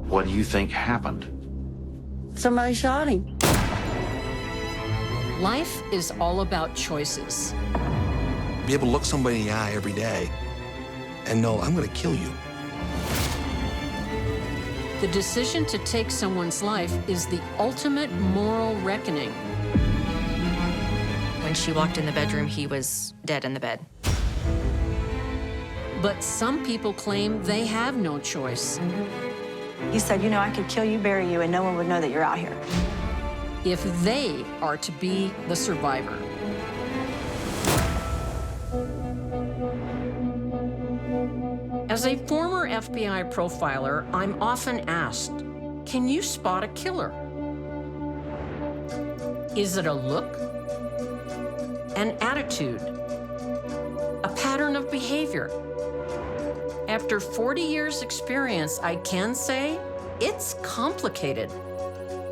What do you think happened? Somebody shot him. Life is all about choices. Be able to look somebody in the eye every day and know, I'm going to kill you. The decision to take someone's life is the ultimate moral reckoning. When she walked in the bedroom, he was dead in the bed. But some people claim they have no choice. He said, you know, I could kill you, bury you, and no one would know that you're out here. If they are to be the survivor. As a former FBI profiler, I'm often asked, can you spot a killer? Is it a look, an attitude, a pattern of behavior? After 40 years' experience, I can say it's complicated.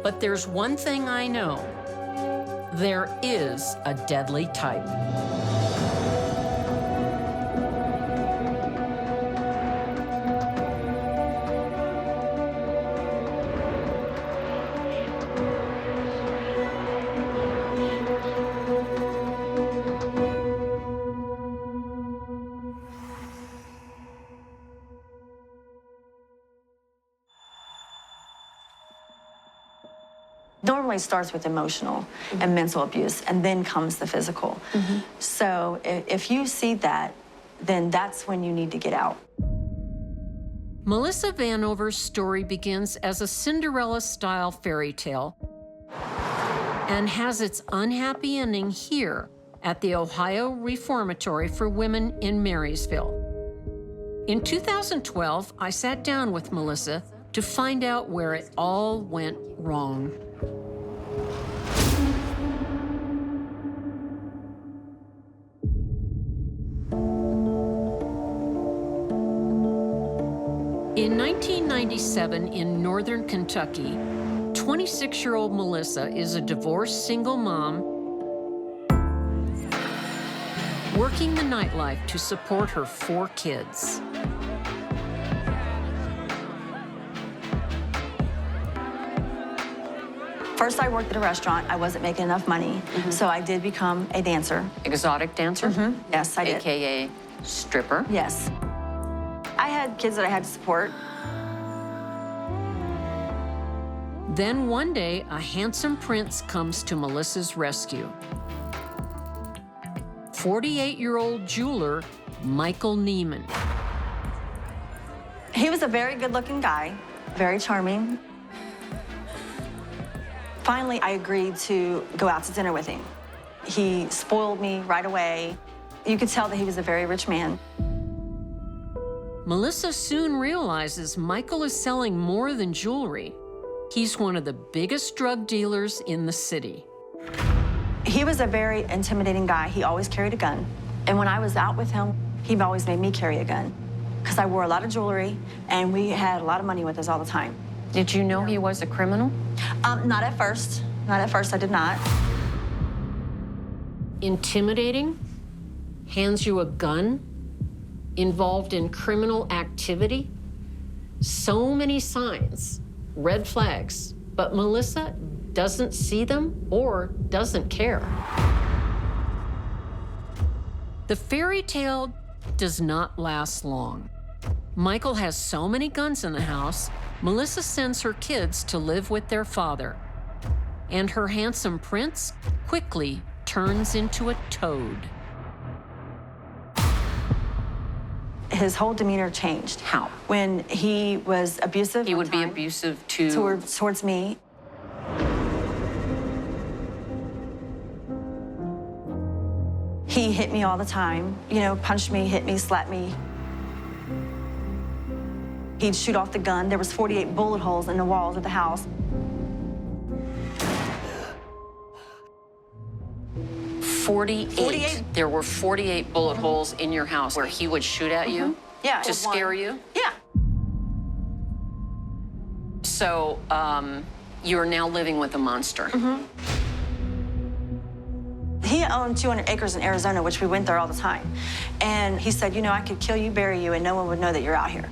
But there's one thing I know. There is a deadly type. Normally starts with emotional and mental abuse, and then comes the physical. So if you see that, then that's when you need to get out. Melissa Vanover's story begins as a Cinderella-style fairy tale and has its unhappy ending here at the Ohio Reformatory for Women in Marysville. In 2012, I sat down with Melissa to find out where it all went wrong. In 1997, in northern Kentucky, 26-year-old Melissa is a divorced single mom working the nightlife to support her 4 kids. First, I worked at a restaurant. I wasn't making enough money, so I did become a dancer. Exotic dancer? Yes, I did. AKA stripper? Yes. I had kids that I had to support. Then one day, a handsome prince comes to Melissa's rescue. 48-year-old jeweler, Michael Neiman. He was a very good-looking guy, very charming. Finally, I agreed to go out to dinner with him. He spoiled me right away. You could tell that he was a very rich man. Melissa soon realizes Michael is selling more than jewelry. He's one of the biggest drug dealers in the city. He was a very intimidating guy. He always carried a gun. And when I was out with him, he always made me carry a gun because I wore a lot of jewelry and we had a lot of money with us all the time. Did you know he was a criminal? Not at first. Not at first, I did not. Intimidating, hands you a gun, involved in criminal activity. So many signs, red flags, but Melissa doesn't see them or doesn't care. The fairy tale does not last long. Michael has so many guns in the house, Melissa sends her kids to live with their father. And her handsome prince quickly turns into a toad. His whole demeanor changed. How? When he was abusive. He would be abusive to... Towards me. He hit me all the time. You know, punched me, hit me, slapped me. He'd shoot off the gun. There was 48 bullet holes in the walls of the house. 48. There were 48 bullet holes in your house where he would shoot at you? Yeah. To scare you? Yeah. So, you're now living with a monster. He owned 200 acres in Arizona, which we went there all the time. And he said, you know, I could kill you, bury you, and no one would know that you're out here.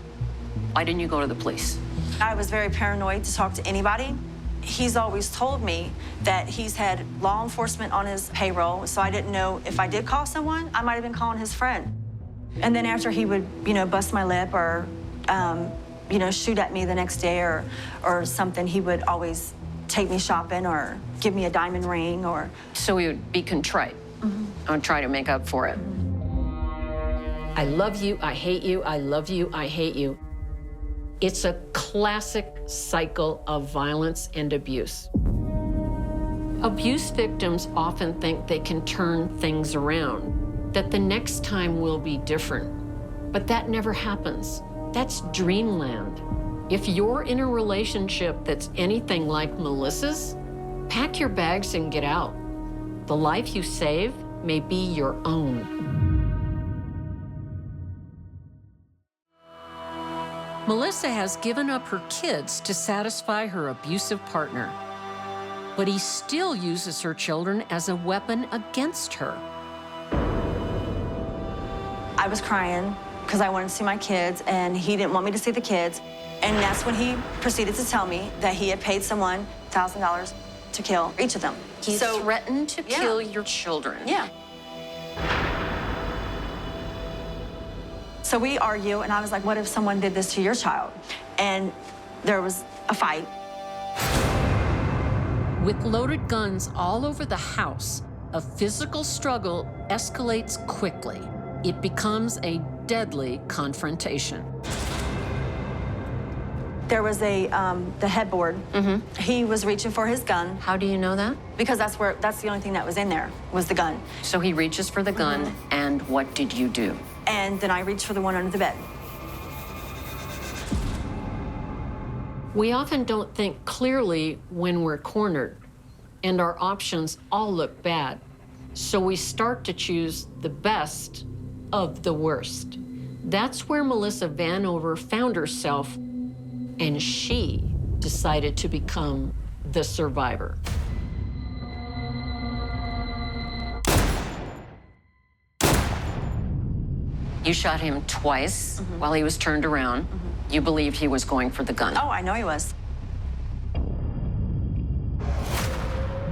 Why didn't you go to the police? I was very paranoid to talk to anybody. He's always told me that he's had law enforcement on his payroll, so I didn't know if I did call someone, I might have been calling his friend. And then after he would, bust my lip or, shoot at me the next day or something, he would always take me shopping or give me a diamond ring or... So he would be contrite and try to make up for it. I love you, I hate you, I love you, I hate you. It's a classic cycle of violence and abuse. Abuse victims often think they can turn things around, that the next time will be different. But that never happens. That's dreamland. If you're in a relationship that's anything like Melissa's, pack your bags and get out. The life you save may be your own. Melissa has given up her kids to satisfy her abusive partner, but he still uses her children as a weapon against her. I was crying because I wanted to see my kids, and he didn't want me to see the kids. And that's when he proceeded to tell me that he had paid someone $1,000 to kill each of them. He threatened to kill your children. Yeah. So we argue, and I was like, what if someone did this to your child? And there was a fight. With loaded guns all over the house, a physical struggle escalates quickly. It becomes a deadly confrontation. There was the headboard. He was reaching for his gun. How do you know that? Because that's the only thing that was in there, was the gun. So he reaches for the gun, and what did you do? And then I reached for the one under the bed. We often don't think clearly when we're cornered, and our options all look bad. So we start to choose the best of the worst. That's where Melissa Vanover found herself, and she decided to become the survivor. You shot him twice while he was turned around. You believed he was going for the gun. Oh, I know he was.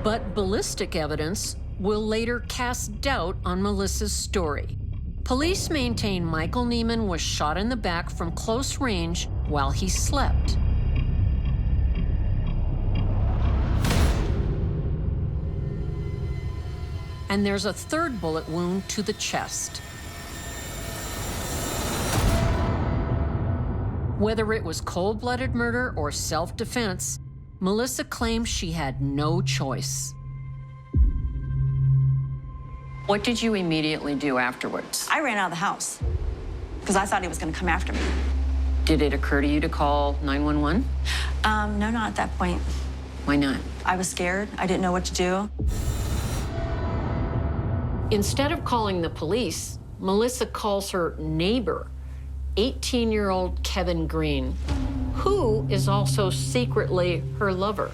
But ballistic evidence will later cast doubt on Melissa's story. Police maintain Michael Neiman was shot in the back from close range while he slept. And there's a third bullet wound to the chest. Whether it was cold-blooded murder or self-defense, Melissa claims she had no choice. What did you immediately do afterwards? I ran out of the house because I thought he was going to come after me. Did it occur to you to call 911? No, not at that point. Why not? I was scared. I didn't know what to do. Instead of calling the police, Melissa calls her neighbor, 18-year-old Kevin Green, who is also secretly her lover.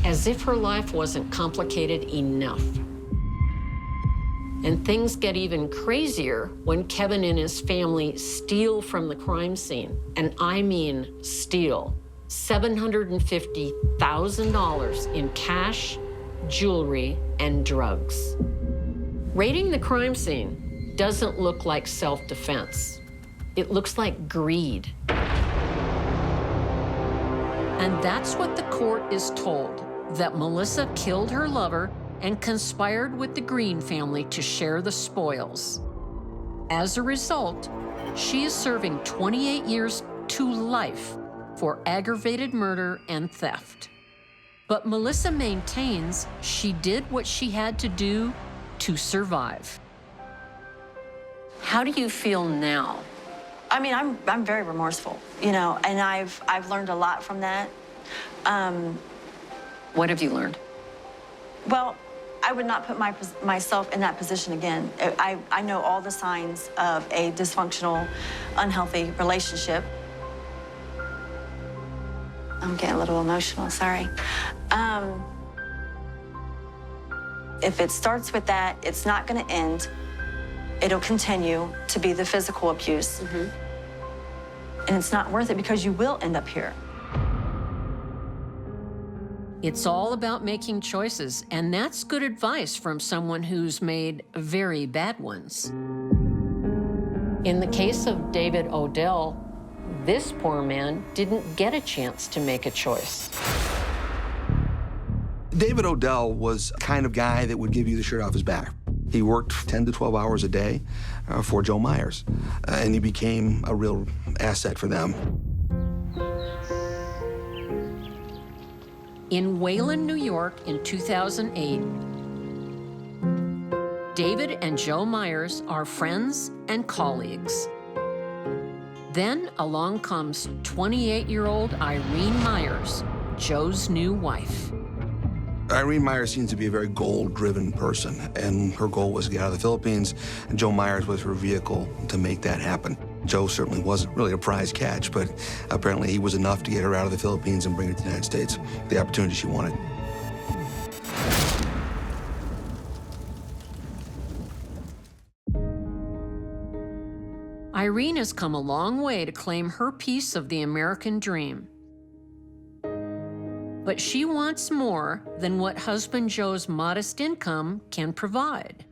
As if her life wasn't complicated enough. And things get even crazier when Kevin and his family steal from the crime scene. And I mean steal. $750,000 in cash, jewelry, and drugs. Raiding the crime scene doesn't look like self-defense. It looks like greed. And that's what the court is told, that Melissa killed her lover and conspired with the Green family to share the spoils. As a result, she is serving 28 years to life for aggravated murder and theft. But Melissa maintains she did what she had to do to survive. How do you feel now? I mean, I'm very remorseful, and I've learned a lot from that. What have you learned? Well, I would not put myself in that position again. I know all the signs of a dysfunctional, unhealthy relationship. I'm getting a little emotional, sorry. If it starts with that, it's not going to end. It'll continue to be the physical abuse. And it's not worth it because you will end up here. It's all about making choices, and that's good advice from someone who's made very bad ones. In the case of David Odell, this poor man didn't get a chance to make a choice. David Odell was the kind of guy that would give you the shirt off his back. He worked 10 to 12 hours a day for Joe Myers, and he became a real asset for them. In Wayland, New York in 2008, David and Joe Myers are friends and colleagues. Then along comes 28-year-old Irene Myers, Joe's new wife. Irene Myers seems to be a very goal-driven person, and her goal was to get out of the Philippines, and Joe Myers was her vehicle to make that happen. Joe certainly wasn't really a prize catch, but apparently he was enough to get her out of the Philippines and bring her to the United States, the opportunity she wanted. Irene has come a long way to claim her piece of the American dream. But she wants more than what husband Joe's modest income can provide.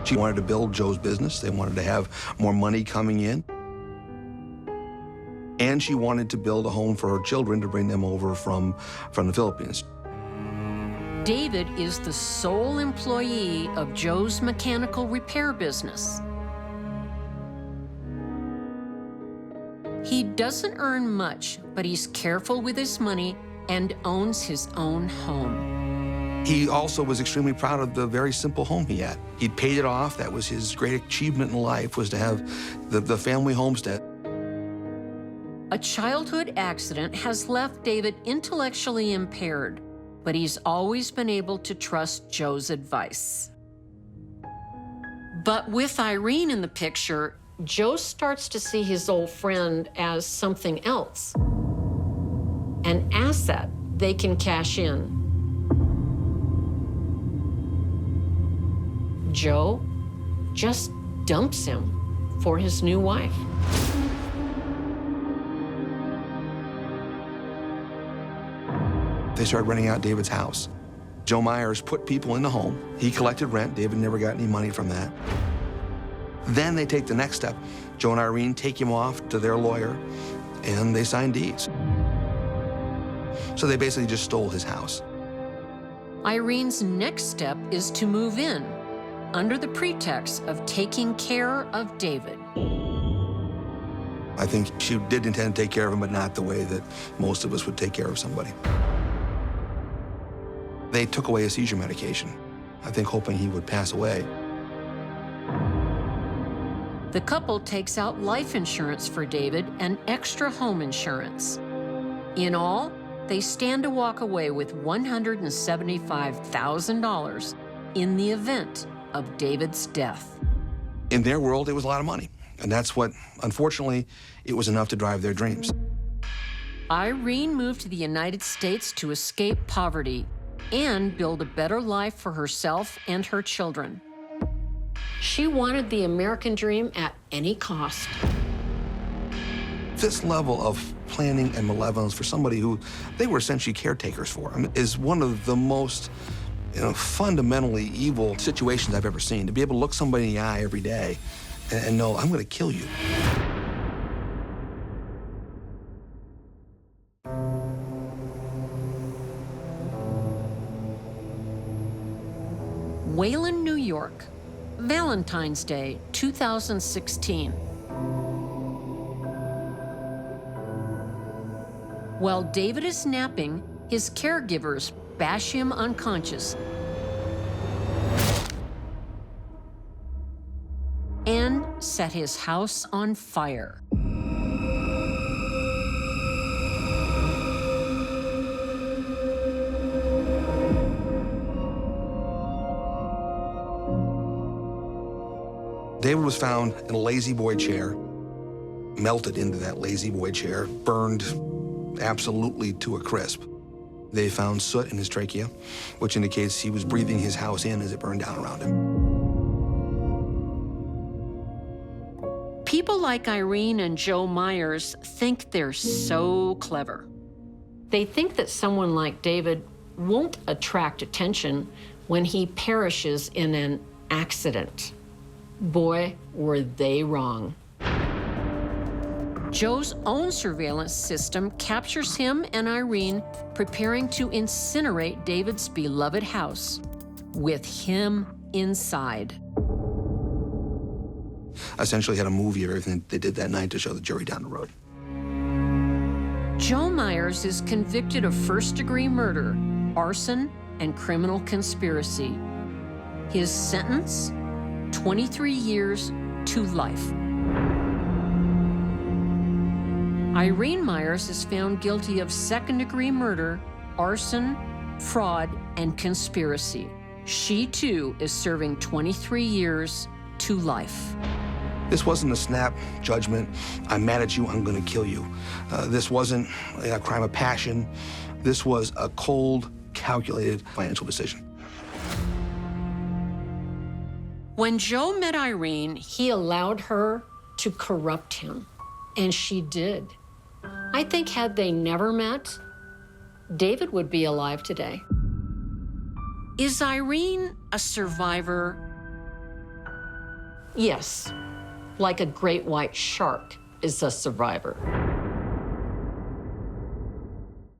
She wanted to build Joe's business. They wanted to have more money coming in. And she wanted to build a home for her children to bring them over from the Philippines. David is the sole employee of Joe's mechanical repair business. He doesn't earn much, but he's careful with his money and owns his own home. He also was extremely proud of the very simple home he had. He'd paid it off. That was his great achievement in life, was to have the family homestead. A childhood accident has left David intellectually impaired, but he's always been able to trust Joe's advice. But with Irene in the picture, Joe starts to see his old friend as something else, an asset they can cash in. Joe just dumps him for his new wife. They started renting out David's house. Joe Myers put people in the home. He collected rent. David never got any money from that. Then they take the next step. Joe and Irene take him off to their lawyer, and they sign deeds. So they basically just stole his house. Irene's next step is to move in, under the pretext of taking care of David. I think she did intend to take care of him, but not the way that most of us would take care of somebody. They took away his seizure medication, I think hoping he would pass away. The couple takes out life insurance for David and extra home insurance. In all, they stand to walk away with $175,000 in the event of David's death. In their world, it was a lot of money. And that's what, unfortunately, it was enough to drive their dreams. Irene moved to the United States to escape poverty and build a better life for herself and her children. She wanted the American dream at any cost. This level of planning and malevolence for somebody who they were essentially caretakers for is one of the most fundamentally evil situations I've ever seen. To be able to look somebody in the eye every day and know, I'm going to kill you. Wayland, New York, Valentine's Day, 2016. While David is napping, his caregivers bash him unconscious and set his house on fire. David was found in a lazy boy chair, melted into that lazy boy chair, burned absolutely to a crisp. They found soot in his trachea, which indicates he was breathing his house in as it burned down around him. like Irene and Joe Myers, think they're so clever. They think that someone like David won't attract attention when he perishes in an accident. Boy, were they wrong. Joe's own surveillance system captures him and Irene preparing to incinerate David's beloved house, with him inside. Essentially had a movie of everything they did that night to show the jury down the road. Joe Myers is convicted of first-degree murder, arson, and criminal conspiracy. His sentence, 23 years to life. Irene Myers is found guilty of second-degree murder, arson, fraud, and conspiracy. She, too, is serving 23 years to life. This wasn't a snap judgment, I'm mad at you, I'm gonna kill you. This wasn't a crime of passion. This was a cold, calculated financial decision. When Joe met Irene, he allowed her to corrupt him, and she did. I think had they never met, David would be alive today. Is Irene a survivor? Yes, like a great white shark is a survivor.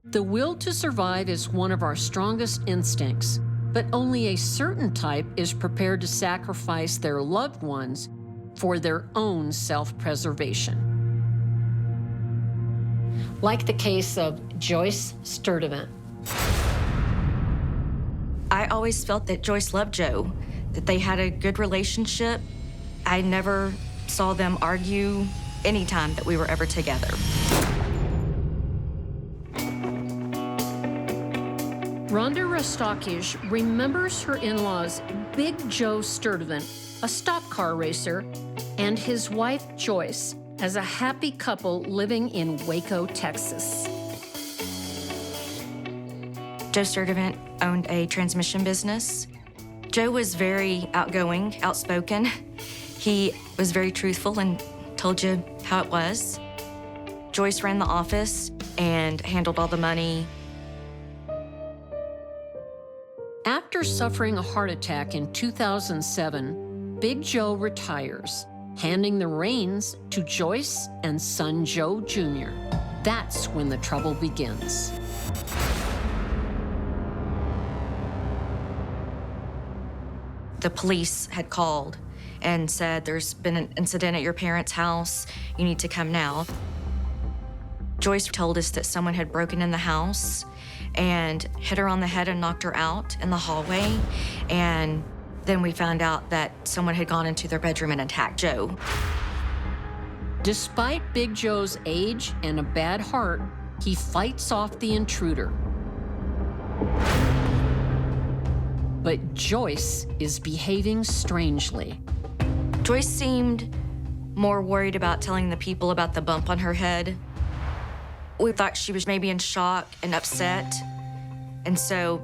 The will to survive is one of our strongest instincts, but only a certain type is prepared to sacrifice their loved ones for their own self-preservation. Like the case of Joyce Sturdivan. I always felt that Joyce loved Joe, that they had a good relationship. I never saw them argue any time that we were ever together. Rhonda Rostakis remembers her in-laws Big Joe Sturdivan, a stock car racer, and his wife Joyce as a happy couple living in Waco, Texas. Joe Sturdivan owned a transmission business. Joe was very outgoing, outspoken. He was very truthful and told you how it was. Joyce ran the office and handled all the money. After suffering a heart attack in 2007, Big Joe retires, handing the reins to Joyce and son Joe Jr. That's when the trouble begins. The police had called and said, there's been an incident at your parents' house. You need to come now. Joyce told us that someone had broken in the house and hit her on the head and knocked her out in the hallway. And then we found out that someone had gone into their bedroom and attacked Joe. Despite Big Joe's age and a bad heart, he fights off the intruder. But Joyce is behaving strangely. Joyce seemed more worried about telling the people about the bump on her head. We thought she was maybe in shock and upset. And so,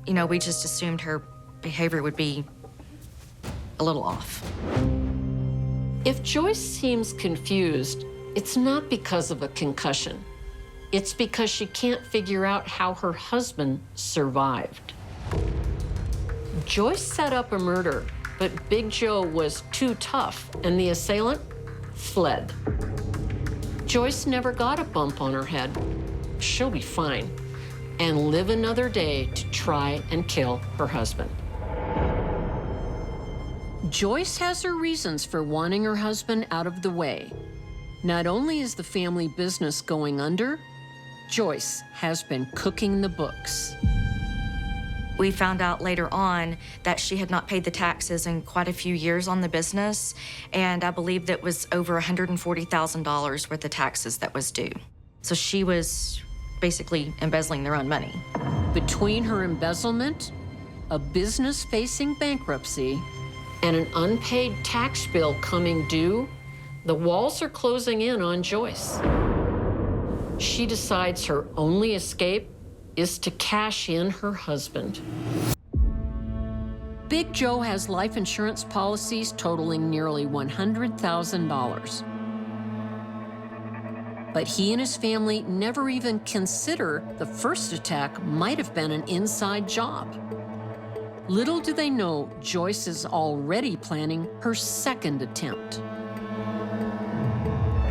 we just assumed her behavior would be a little off. If Joyce seems confused, it's not because of a concussion. It's because she can't figure out how her husband survived. Joyce set up a murder, but Big Joe was too tough, and the assailant fled. Joyce never got a bump on her head. She'll be fine and live another day to try and kill her husband. Joyce has her reasons for wanting her husband out of the way. Not only is the family business going under, Joyce has been cooking the books. We found out later on that she had not paid the taxes in quite a few years on the business, and I believe that was over $140,000 worth of taxes that was due. So she was basically embezzling their own money. Between her embezzlement, a business facing bankruptcy, and an unpaid tax bill coming due, the walls are closing in on Joyce. She decides her only escape is to cash in her husband. Big Joe has life insurance policies totaling nearly $100,000. But he and his family never even consider the first attack might have been an inside job. Little do they know, Joyce is already planning her second attempt.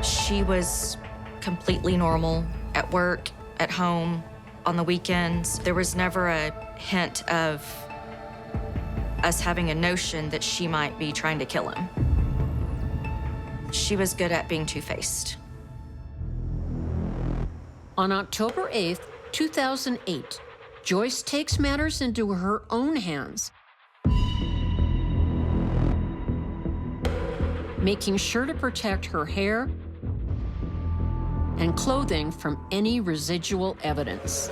She was completely normal at work, at home, on the weekends. There was never a hint of us having a notion that she might be trying to kill him. She was good at being two-faced. On October 8th, 2008, Joyce takes matters into her own hands, making sure to protect her hair and clothing from any residual evidence.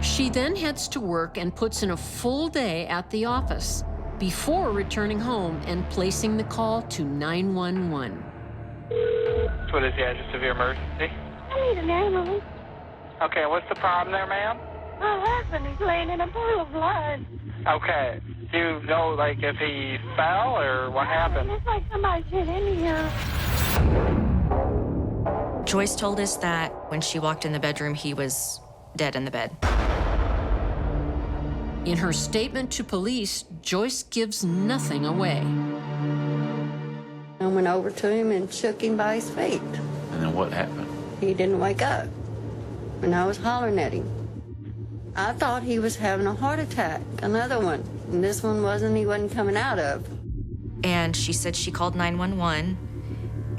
She then heads to work and puts in a full day at the office before returning home and placing the call to 911. What is the address of your emergency? I need an ambulance. Okay, what's the problem there, ma'am? My husband is laying in a pool of blood. Okay. Do you know, like, if he fell or what happened? It's like somebody's hit in here. Joyce told us that when she walked in the bedroom, he was dead in the bed. In her statement to police, Joyce gives nothing away. I went over to him and shook him by his feet. And then what happened? He didn't wake up, and I was hollering at him. I thought he was having a heart attack, another one, and this one he wasn't coming out of. And she said she called 911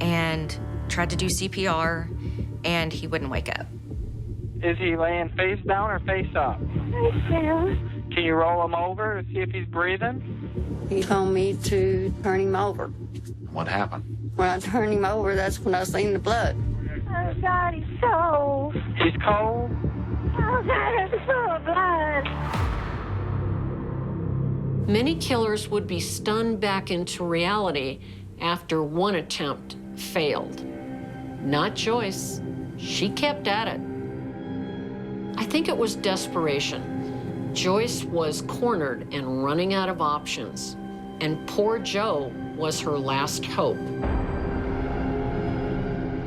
and tried to do CPR, and he wouldn't wake up. Is he laying face down or face up? Face down. Can you roll him over to see if he's breathing? He told me to turn him over. What happened? When I turned him over, that's when I seen the blood. Oh, God, he's cold. He's cold? Oh, God, it's full of blood. Many killers would be stunned back into reality after one attempt failed. Not Joyce. She kept at it. I think it was desperation. Joyce was cornered and running out of options, and poor Joe was her last hope.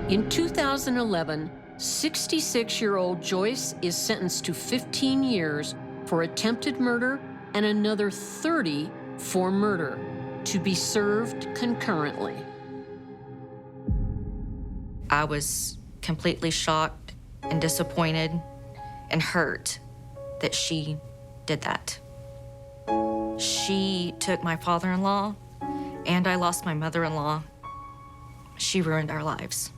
In 2011, 66-year-old Joyce is sentenced to 15 years for attempted murder and another 30 for murder, to be served concurrently. I was completely shocked and disappointed and hurt that she did that. She took my father-in-law, and I lost my mother-in-law. She ruined our lives.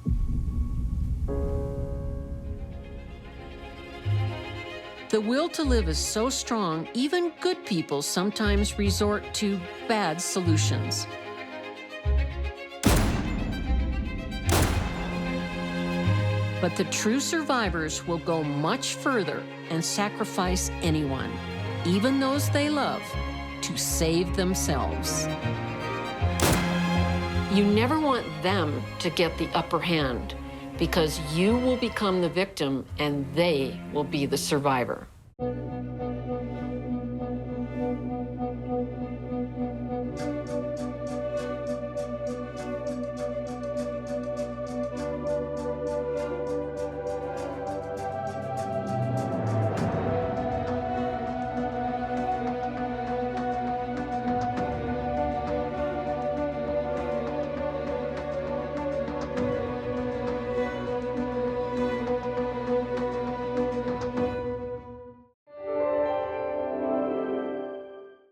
The will to live is so strong, even good people sometimes resort to bad solutions. But the true survivors will go much further and sacrifice anyone, even those they love, to save themselves. You never want them to get the upper hand, because you will become the victim and they will be the survivor.